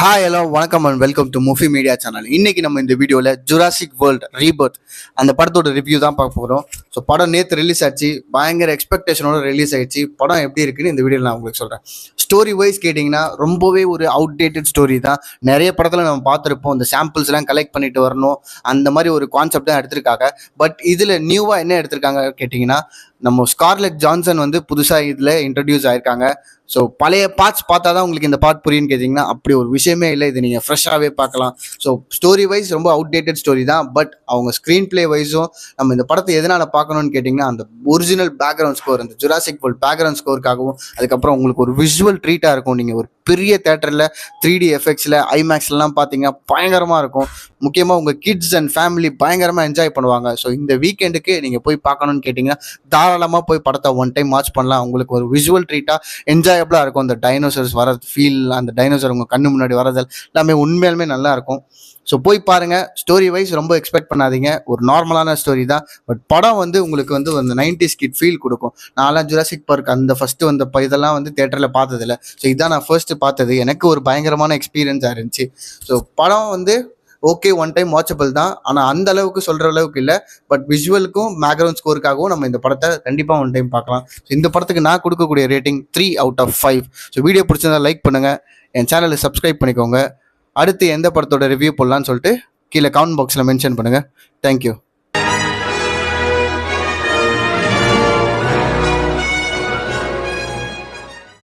Hi hello வணக்கம் and welcome to movie media channel. இன்னைக்கு நம்ம இந்த வீடியோவில் ஜுராசிக் வேர்ல்ட் ரீபர்த் அந்த படத்தோட ரிவ்யூ தான் பார்க்க போகிறோம். ஸோ படம் நேற்று ரிலீஸ் ஆச்சு, பயங்கர எக்ஸ்பெக்டேஷனோட ரிலீஸ் ஆயிடுச்சு. படம் எப்படி இருக்குன்னு இந்த வீடியோவில் நான் உங்களுக்கு சொல்கிறேன். ஸ்டோரி வைஸ் கேட்டிங்கன்னா ரொம்பவே ஒரு அவுடேட்டட் ஸ்டோரி தான். நிறைய படத்தில் நம்ம பார்த்துருப்போம், இந்த சாம்பிள்ஸ்லாம் கலெக்ட் பண்ணிட்டு வரணும், அந்த மாதிரி ஒரு கான்செப்ட் தான் எடுத்திருக்காங்க. பட் இதில் நியூவாக என்ன எடுத்திருக்காங்க கேட்டிங்கன்னா, நம்ம ஸ்கார்லெட் ஜான்சன் வந்து புதுசாக இதில் இன்ட்ரடியூஸ் ஆயிருக்காங்க. ஸோ பழைய பார்ட்ஸ் பார்த்தா தான் உங்களுக்கு இந்த பார்ட் புரியுன்னு கேட்டிங்கன்னா அப்படி ஒரு விஷயமே இல்லை. இது நீங்கள் ஃப்ரெஷ்ஷாகவே பார்க்கலாம். ஸோ ஸ்டோரி வைஸ் ரொம்ப அவுடேட்டட் ஸ்டோரி தான். பட் அவங்க ஸ்க்ரீன் பிளே வைஸும் நம்ம இந்த படத்தை எதனால் பார்க்கணும்னு கேட்டிங்கன்னா, அந்த ஒரிஜினல் பேக்ரவுண்ட் ஸ்கோர், அந்த ஜுராசிக் வேர்ல்ட் பேக்ரவுண்ட் ஸ்கோருக்காகவும், அதுக்கப்புறம் உங்களுக்கு ஒரு விஷுவல் ட்ரீட்டாக இருக்கும். நீங்கள் ஒரு பெரிய தேட்டரில் 3D எஃபெக்ட்ஸில் ஐமேக்ஸ்லாம் பார்த்தீங்கன்னா பயங்கரமாக இருக்கும். முக்கியமாக உங்கள் கிட்ஸ் அண்ட் ஃபேமிலி பயங்கரமாக என்ஜாய் பண்ணுவாங்க. ஸோ இந்த வீக்கெண்டுக்கு நீங்கள் போய் பார்க்கணுன்னு கேட்டிங்கன்னா தாராளமாக போய் படத்தை ஒன் டைம் வாட்ச் பண்ணலாம். உங்களுக்கு ஒரு விஷுவல் ட்ரீட்டாக என்ஜாயபிளாக இருக்கும். அந்த டைனோசர்ஸ் வர ஃபீல், அந்த டைனோசர் உங்கள் கண்ணு முன்னாடி வரது எல்லாமே உண்மையாலுமே நல்லா இருக்கும். ஸோ போய் பாருங்கள். ஸ்டோரி வைஸ் ரொம்ப எக்ஸ்பெக்ட் பண்ணாதீங்க, ஒரு நார்மலான ஸ்டோரி தான். பட் படம் வந்து உங்களுக்கு வந்து அந்த 90s கிட் ஃபீல் கொடுக்கும். நான்லாம் ஜுராசிக் பார்க் அந்த ஃபஸ்ட்டு வந்த இதெல்லாம் வந்து தேட்டரில் பார்த்ததில்ல. ஸோ இதான் நான் ஃபர்ஸ்ட்டு பார்த்தது. எனக்கு ஒரு பயங்கரமான எக்ஸ்பீரியன்ஸாக இருந்துச்சு. ஸோ படம் வந்து ஓகே, ஒன் டைம் வாட்சபிள் தான். ஆனால் அந்த அளவுக்கு சொல்கிற அளவுக்கு இல்லை. பட் விஷுவலுக்கும் பேக்ரவுண்ட் ஸ்கோருக்காகவும் நம்ம இந்த படத்தை கண்டிப்பாக ஒன் டைம் பார்க்கலாம். ஸோ இந்த படத்துக்கு நான் கொடுக்கக்கூடிய ரேட்டிங் 3/5. ஸோ வீடியோ பிடிச்சிருந்தா லைக் பண்ணுங்கள், என் சேனலை சப்ஸ்கிரைப் பண்ணிக்கோங்க. அடுத்து எந்த படத்தோட ரிவ்யூ போடலான்னு சொல்லிட்டு கீழே கமெண்ட் பாக்ஸில் மென்ஷன் பண்ணுங்கள். தேங்க்யூ.